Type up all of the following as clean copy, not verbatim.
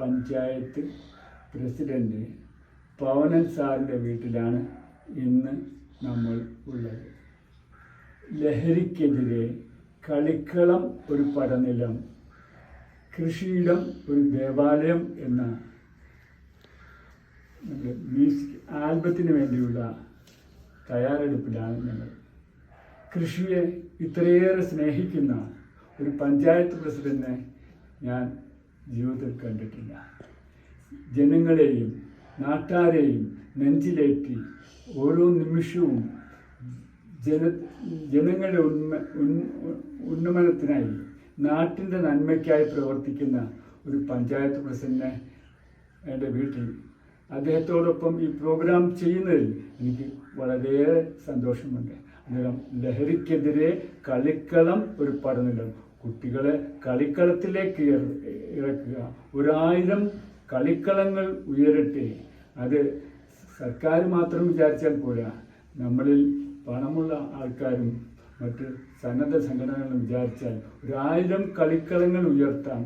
Panchayat president Pavanan സാറിൻ്റെ വീട്ടിലാണ് ഇന്ന് നമ്മൾ ഉള്ളത്. ലഹരിക്കെതിരെ കളിക്കളം ഒരു പടനിലം, കൃഷിയിടം ഒരു ദേവാലയം എന്ന മ്യൂസിക് ആൽബത്തിന് വേണ്ടിയുള്ള തയ്യാറെടുപ്പിലാണ് ഞങ്ങൾ. കൃഷിയെ ഇത്രയേറെ സ്നേഹിക്കുന്ന ഒരു പഞ്ചായത്ത് പ്രസിഡന്റിനെ ഞാൻ ജീവിതത്തിൽ കണ്ടിട്ടില്ല. ജനങ്ങളെയും നാട്ടാരെയും നെഞ്ചിലേറ്റി ഓരോ നിമിഷവും ജനങ്ങളുടെ ഉന്നമനത്തിനായി നാട്ടിൻ്റെ നന്മയ്ക്കായി പ്രവർത്തിക്കുന്ന ഒരു പഞ്ചായത്ത് പ്രസിഡന്റിനെ എൻ്റെ വീട്ടിൽ അദ്ദേഹത്തോടൊപ്പം ഈ പ്രോഗ്രാം ചെയ്യുന്നതിൽ എനിക്ക് വളരെയേറെ സന്തോഷമുണ്ട്. അദ്ദേഹം ലഹരിക്കെതിരെ കളിക്കളം ഒരു പഠനം, കുട്ടികളെ കളിക്കളത്തിലേക്ക് ഇറക്കുക, 1000 കളിക്കളങ്ങൾ ഉയരട്ടെ. അത് സർക്കാർ മാത്രം വിചാരിച്ചാൽ പോരാ, നമ്മളിൽ പണമുള്ള ആൾക്കാരും മറ്റ് സന്നദ്ധ സംഘടനകളും വിചാരിച്ചാൽ 1000 കളിക്കളങ്ങൾ ഉയർത്താം.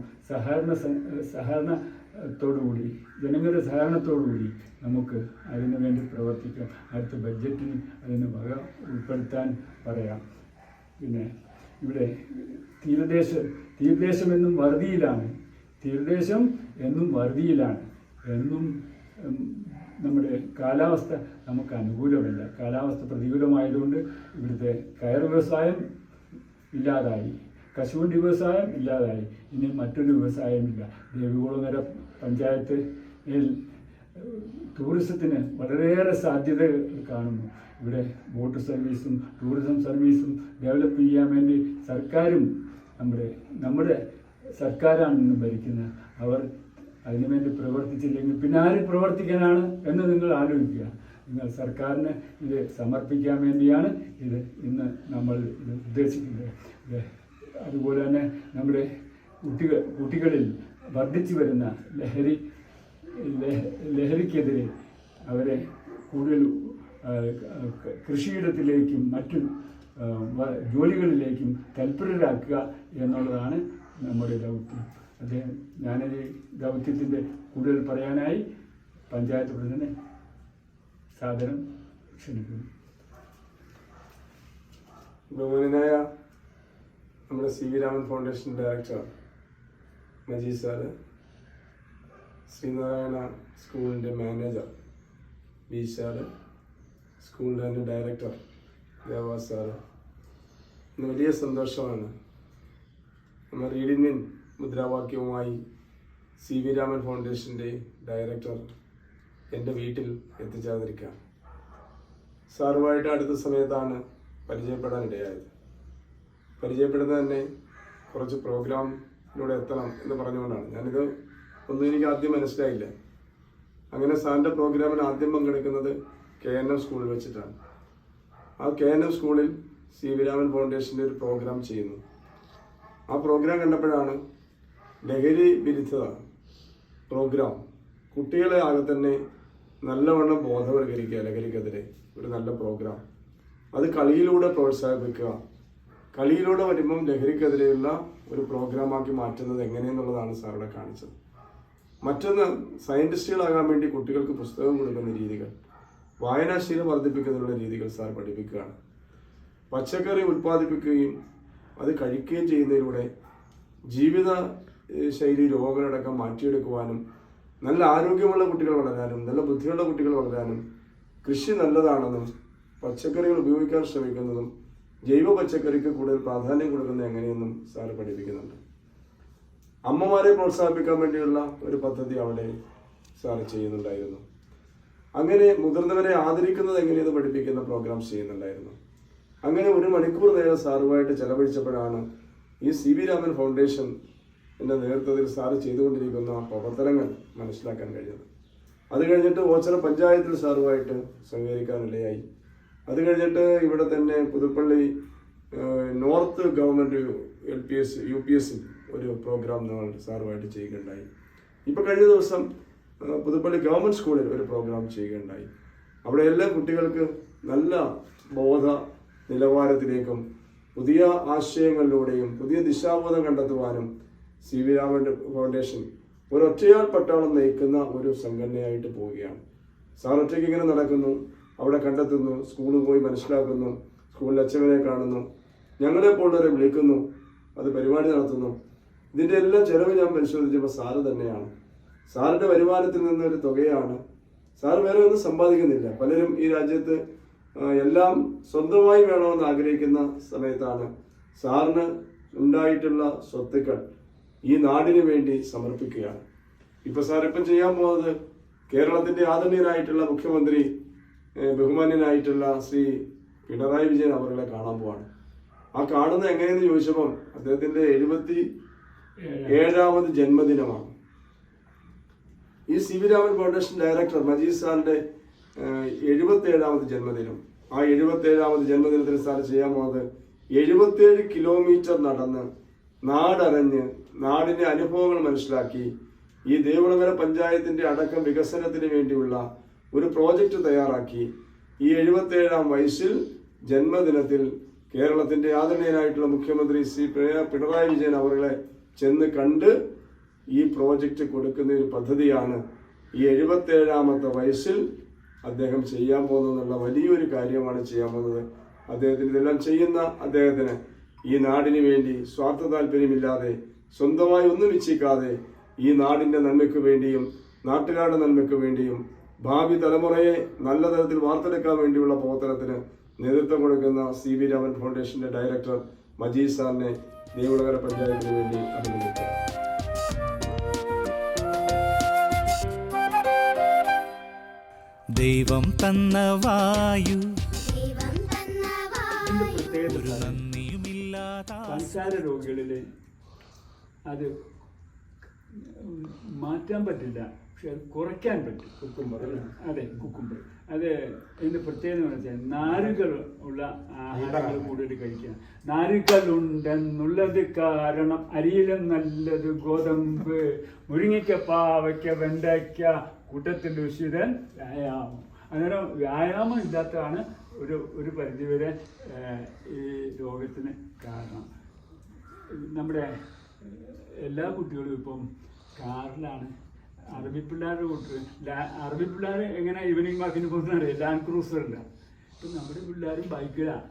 സഹകരണത്തോടുകൂടി, ജനങ്ങളുടെ സഹകരണത്തോടുകൂടി നമുക്ക് അതിനു വേണ്ടി പ്രവർത്തിക്കാം. അടുത്ത ബഡ്ജറ്റിൽ അതിന് വക ഉൾപ്പെടുത്താൻ പറയാം. പിന്നെ ഇവിടെ തീരദേശം എന്നും വറുതിയിലാണ്. തീരദേശം എന്നും വറുതിയിലാണ്. എന്നും നമ്മുടെ കാലാവസ്ഥ നമുക്ക് അനുകൂലമല്ല. കാലാവസ്ഥ പ്രതികൂലമായതുകൊണ്ട് ഇവിടുത്തെ കയർ വ്യവസായം ഇല്ലാതായി, കശുവണ്ടി വ്യവസായം ഇല്ലാതായി. ഇനി മറ്റൊരു വ്യവസായമില്ല. ദേവികുളങ്ങര പഞ്ചായത്തിൽ ടൂറിസത്തിന് വളരെയേറെ സാധ്യതകൾ കാണുന്നു. ഇവിടെ ബോട്ട് സർവീസും ടൂറിസം സർവീസും ഡെവലപ്പ് ചെയ്യാൻ വേണ്ടി സർക്കാരും നമ്മുടെ സർക്കാരാണ് ഇന്ന് ഭരിക്കുന്നത്. അവർ അതിനുവേണ്ടി പ്രവർത്തിച്ചില്ലെങ്കിൽ പിന്നെ ആര് പ്രവർത്തിക്കാനാണ് എന്ന് നിങ്ങൾ ആലോചിക്കുക. നിങ്ങൾ സർക്കാരിന് ഇത് സമർപ്പിക്കാൻ വേണ്ടിയാണ് ഇത് ഇന്ന് നമ്മൾ ഇത് ഉദ്ദേശിക്കുന്നത്. അതുപോലെ തന്നെ നമ്മുടെ കുട്ടികളിൽ വർദ്ധിച്ചു വരുന്ന ലഹരിക്കെതിരെ അവരെ കൂടുതൽ കൃഷിയിടത്തിലേക്കും മറ്റു ജോലികളിലേക്കും തൽപരരാക്കുക എന്നുള്ളതാണ് നമ്മുടെ ദൗത്യം. ഞാനൊരു ദൗത്യത്തിൻ്റെ കൂടുതൽ പറയാനായി പഞ്ചായത്ത് പ്രസിഡന്റിനെ സാദരം ക്ഷണിക്കുന്നു. ബഹുമാനായ നമ്മുടെ C V Raman foundation director Majeed sir, Sreenarayana സ്കൂളിൻ്റെ മാനേജർ ബി സാറ്, സ്കൂളിൻ്റെ തന്നെ ഡയറക്ടർ ദേവാസ് സാറ്, ഇന്ന് വലിയ സന്തോഷമാണ് നമ്മൾ റീഡിംഗ് ഇൻ മുദ്രാവാക്യവുമായി സി വി രാമൻ ഫൗണ്ടേഷൻ്റെ ഡയറക്ടർ എൻ്റെ വീട്ടിൽ എത്തിച്ചേർന്നിരിക്കുക. സാറുമായിട്ട് അടുത്ത സമയത്താണ് പരിചയപ്പെടാനിടയായത്. പരിചയപ്പെടുന്നത് തന്നെ കുറച്ച് പ്രോഗ്രാമിലൂടെ എത്തണം എന്ന് പറഞ്ഞുകൊണ്ടാണ്. ഞാനിത് ഒന്നും എനിക്ക് ആദ്യം മനസ്സിലായില്ല. അങ്ങനെ സാറിൻ്റെ പ്രോഗ്രാമിന് ആദ്യം പങ്കെടുക്കുന്നത് KNM സ്കൂളിൽ വെച്ചിട്ടാണ്. ആ KNM സ്കൂളിൽ സി വി രാമൻ ഫൗണ്ടേഷൻ്റെ ഒരു പ്രോഗ്രാം ചെയ്യുന്നു. ആ പ്രോഗ്രാം കണ്ടപ്പോഴാണ് ലഹരി വിരുദ്ധത പ്രോഗ്രാം കുട്ടികളെ ആകെ തന്നെ നല്ലവണ്ണം ബോധവൽക്കരിക്കുക. ലഹരിക്കെതിരെ ഒരു നല്ല പ്രോഗ്രാം, അത് കളിയിലൂടെ പ്രോത്സാഹിപ്പിക്കുക. കളിയിലൂടെ വരുമ്പം ലഹരിക്കെതിരെയുള്ള ഒരു പ്രോഗ്രാമാക്കി മാറ്റുന്നത് എങ്ങനെയെന്നുള്ളതാണ് സാറിവിടെ കാണിച്ചത്. മറ്റൊന്ന്, സയൻറ്റിസ്റ്റുകളാകാൻ വേണ്ടി കുട്ടികൾക്ക് പുസ്തകം കൊടുക്കുന്ന രീതികൾ, വായനാശീലം വർദ്ധിപ്പിക്കുന്നതിനുള്ള രീതികൾ സാർ പഠിപ്പിക്കുകയാണ്. പച്ചക്കറി ഉൽപ്പാദിപ്പിക്കുകയും അത് കഴിക്കുകയും ചെയ്യുന്നതിലൂടെ ജീവിത ശൈലി രോഗങ്ങളടക്കം മാറ്റിയെടുക്കുവാനും നല്ല ആരോഗ്യമുള്ള കുട്ടികൾ വളരാനും നല്ല ബുദ്ധിയുള്ള കുട്ടികൾ വളരാനും കൃഷി നല്ലതാണെന്നും പച്ചക്കറികൾ ഉപയോഗിക്കാൻ ശ്രമിക്കുന്നതും ജൈവ പച്ചക്കറിക്ക് കൂടുതൽ പ്രാധാന്യം കൊടുക്കുന്നത് എങ്ങനെയെന്നും സാറ് പഠിപ്പിക്കുന്നുണ്ട്. അമ്മമാരെ പ്രോത്സാഹിപ്പിക്കാൻ വേണ്ടിയുള്ള ഒരു പദ്ധതി അവിടെ സാറ് ചെയ്യുന്നുണ്ടായിരുന്നു. അങ്ങനെ മുതിർന്നവരെ ആദരിക്കുന്നത് എങ്ങനെയെന്ന് പഠിപ്പിക്കുന്ന പ്രോഗ്രാംസ് ചെയ്യുന്നുണ്ടായിരുന്നു. അങ്ങനെ 1 മണിക്കൂർ നേരം സാറുമായിട്ട് ചെലവഴിച്ചപ്പോഴാണ് ഈ സി വി രാമൻ ഫൗണ്ടേഷൻ എൻ്റെ നേതൃത്വത്തിൽ സാറ് ചെയ്തുകൊണ്ടിരിക്കുന്ന പ്രവർത്തനങ്ങൾ മനസ്സിലാക്കാൻ കഴിഞ്ഞത്. അത് കഴിഞ്ഞിട്ട് ഓച്ചിറ പഞ്ചായത്തിൽ സാറുമായിട്ട് സഹകരിക്കാനിടയായി. അത് കഴിഞ്ഞിട്ട് ഇവിടെ തന്നെ Puthuppally north government LPS UPS ഒരു പ്രോഗ്രാം നമ്മൾ സാറുമായിട്ട് ചെയ്യുകയുണ്ടായി. ഇപ്പോൾ കഴിഞ്ഞ ദിവസം പുതുപ്പള്ളി ഗവൺമെൻറ് സ്കൂളിൽ ഒരു പ്രോഗ്രാം ചെയ്യുകയുണ്ടായി. അവിടെ എല്ലാ കുട്ടികൾക്ക് നല്ല ബോധ നിലവാരത്തിലേക്കും പുതിയ ആശയങ്ങളിലൂടെയും പുതിയ ദിശാബോധം കണ്ടെത്തുവാനും സി വി രാമൻ ഫൗണ്ടേഷൻ ഒരൊറ്റയാൾ പട്ടാളം നയിക്കുന്ന ഒരു സംഘടനയായിട്ട് പോവുകയാണ്. സാർ ഒറ്റയ്ക്ക് ഇങ്ങനെ നടക്കുന്നു, അവിടെ കണ്ടെത്തുന്നു, സ്കൂളിൽ പോയി മനസ്സിലാക്കുന്നു, സ്കൂളിൽ അച്ഛനെ കാണുന്നു, ഞങ്ങളെ പോലുള്ളവരെ വിളിക്കുന്നു, അത് പരിപാടി നടത്തുന്നു. ഇതിൻ്റെ എല്ലാം ചെലവ് ഞാൻ പരിശോധിച്ചപ്പോൾ സാറ് തന്നെയാണ്. സാറിൻ്റെ വരുമാനത്തിൽ നിന്നൊരു തുകയാണ്. സാർ വേറെ ഒന്നും സമ്പാദിക്കുന്നില്ല. പലരും ഈ രാജ്യത്ത് എല്ലാം സ്വന്തമായി വേണമെന്ന് ആഗ്രഹിക്കുന്ന സമയത്താണ് സാറിന് ഉണ്ടായിട്ടുള്ള സ്വത്തുക്കൾ ഈ നാടിന് വേണ്ടി സമർപ്പിക്കുകയാണ്. ഇപ്പൊ സാർ ഇപ്പം ചെയ്യാൻ പോകുന്നത് കേരളത്തിന്റെ ആദരണീയനായിട്ടുള്ള മുഖ്യമന്ത്രി ബഹുമാന്യനായിട്ടുള്ള ശ്രീ പിണറായി വിജയൻ അവരെ കാണാൻ പോവാണ്. ആ കാണുന്നത് എങ്ങനെയെന്ന് ചോദിച്ചപ്പം അദ്ദേഹത്തിന്റെ 77ാമത് ജന്മദിനമാണ്. ഈ CV Raman foundation director Majeed സാറിന്റെ 77ാമത് ജന്മദിനം. ആ 77ാമത് ജന്മദിനത്തിന് സാർ ചെയ്യാൻ പോകുന്നത് 77 കിലോമീറ്റർ നടന്ന് നാടറിഞ്ഞ് നാടിന്റെ അനുഭവങ്ങൾ മനസ്സിലാക്കി ഈ ദേവുളങ്ങര പഞ്ചായത്തിന്റെ അടക്കം വികസനത്തിന് വേണ്ടിയുള്ള ഒരു പ്രോജക്റ്റ് തയ്യാറാക്കി ഈ 77ാം വയസ്സിൽ ജന്മദിനത്തിൽ കേരളത്തിന്റെ ആദരണീയനായിട്ടുള്ള മുഖ്യമന്ത്രി ശ്രീ പിണറായി വിജയൻ അവരെ ചെന്ന് കണ്ട് ഈ പ്രോജക്റ്റ് കൊടുക്കുന്ന ഒരു പദ്ധതിയാണ് ഈ 77ാമത്തെ വയസ്സിൽ അദ്ദേഹം ചെയ്യാൻ പോകുന്നതെന്നുള്ള വലിയൊരു കാര്യമാണ് ചെയ്യാൻ പോകുന്നത്. അദ്ദേഹത്തിന് ഇതെല്ലാം ചെയ്യുന്ന അദ്ദേഹത്തിന് ഈ നാടിന് വേണ്ടി സ്വാർത്ഥ താല്പര്യമില്ലാതെ സ്വന്തമായി ഒന്നും ഇച്ഛിക്കാതെ ഈ നാടിന്റെ നന്മയ്ക്ക് വേണ്ടിയും നാട്ടുകാരുടെ നന്മയ്ക്ക് വേണ്ടിയും ഭാവി തലമുറയെ നല്ല തരത്തിൽ വാർത്തെടുക്കാൻ വേണ്ടിയുള്ള പ്രവർത്തനത്തിന് നേതൃത്വം കൊടുക്കുന്ന CV രാമൻ ഫൗണ്ടേഷന്റെ ഡയറക്ടർ മജീദ് സാറിനെ ദേവുളങ്ങര പഞ്ചായത്തിന് വേണ്ടി അഭിനന്ദിക്കുക. ദൈവം തന്ന വായു പഞ്ചസാര രോഗികളില് അത് മാറ്റാൻ പറ്റില്ല, പക്ഷെ അത് കുറയ്ക്കാൻ പറ്റും. കുക്കുംബർ, അതെ കുക്കുംബർ. അത് ഇതിന്റെ പ്രത്യേകത എന്ന് വെച്ചാൽ നാരുകൾ ഉള്ള ആഹാരങ്ങൾ കൂടുതൽ കഴിക്കുക. നാരുകൾ ഉണ്ടെന്നുള്ളത് കാരണം അരിയിലും നല്ലത് ഗോതമ്പ്, മുരിങ്ങയ്ക്ക, പാവയ്ക്ക, വെണ്ടയ്ക്ക, കൂട്ടത്തിൽ ഉശിരൻ വ്യായാമം. അന്നേരം വ്യായാമം ഇല്ലാത്തതാണ് ഒരു പരിധിവരെ ഈ രോഗത്തിന് കാരണം. നമ്മുടെ എല്ലാ കുട്ടികളും ഇപ്പം കാറിലാണ്. അറബി പിള്ളേരുടെ കൂട്ടർ അറബി പിള്ളേർ എങ്ങനെ ഈവനിങ് വാക്കിന് പോകുന്നറിയാം, ലാൻഡ് ക്രൂസറില്ല. ഇപ്പം നമ്മുടെ പിള്ളേരും ബൈക്കിലാണ്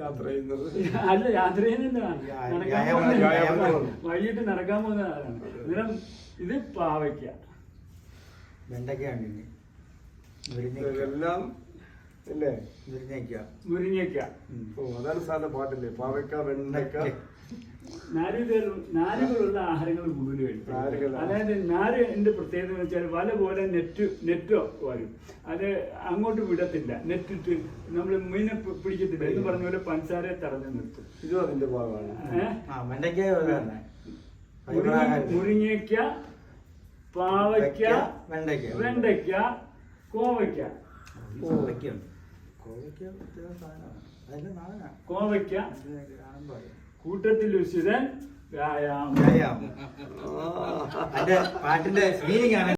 യാത്ര ചെയ്യുന്നത്. അല്ല, യാത്ര ചെയ്യുന്നില്ല, വൈകിട്ട് നടക്കാൻ പോകുന്ന ആളാണ്. അന്നേരം ഇത് പാവയ്ക്ക, എല്ലാം ഇല്ലേ, മുരിങ്ങയ്ക്ക. അതാണ് സാറിന്റെ പാട്ടില്ലേ, പാവയ്ക്ക, വെണ്ടയ്ക്ക. നാരുകളുള്ള ആഹാരങ്ങൾ കൂടുതൽ കഴിക്കും. അതായത് നാരിന്റെ പ്രത്യേകത എന്ന് വെച്ചാൽ വല പോലെ നെറ്റ് വരും, അത് അങ്ങോട്ട് വിടത്തില്ല. നെറ്റിട്ട് നമ്മൾ മീനെ പിടിക്കത്തില്ല എന്ന് പറഞ്ഞ പോലെ പഞ്ചസാരയെ തടഞ്ഞു നിർത്തും. ഇതും അതിന്റെ ഭാഗമാണ്. മുരിങ്ങയ്ക്ക, പാവയ്ക്ക, വെണ്ടയ്ക്ക, കോവയ്ക്ക. കോവയ്ക്ക കൂട്ടത്തിൽ ഉശിരൻ വ്യായാമം. പാട്ടിന്റെ മീനിങ് ആണ്.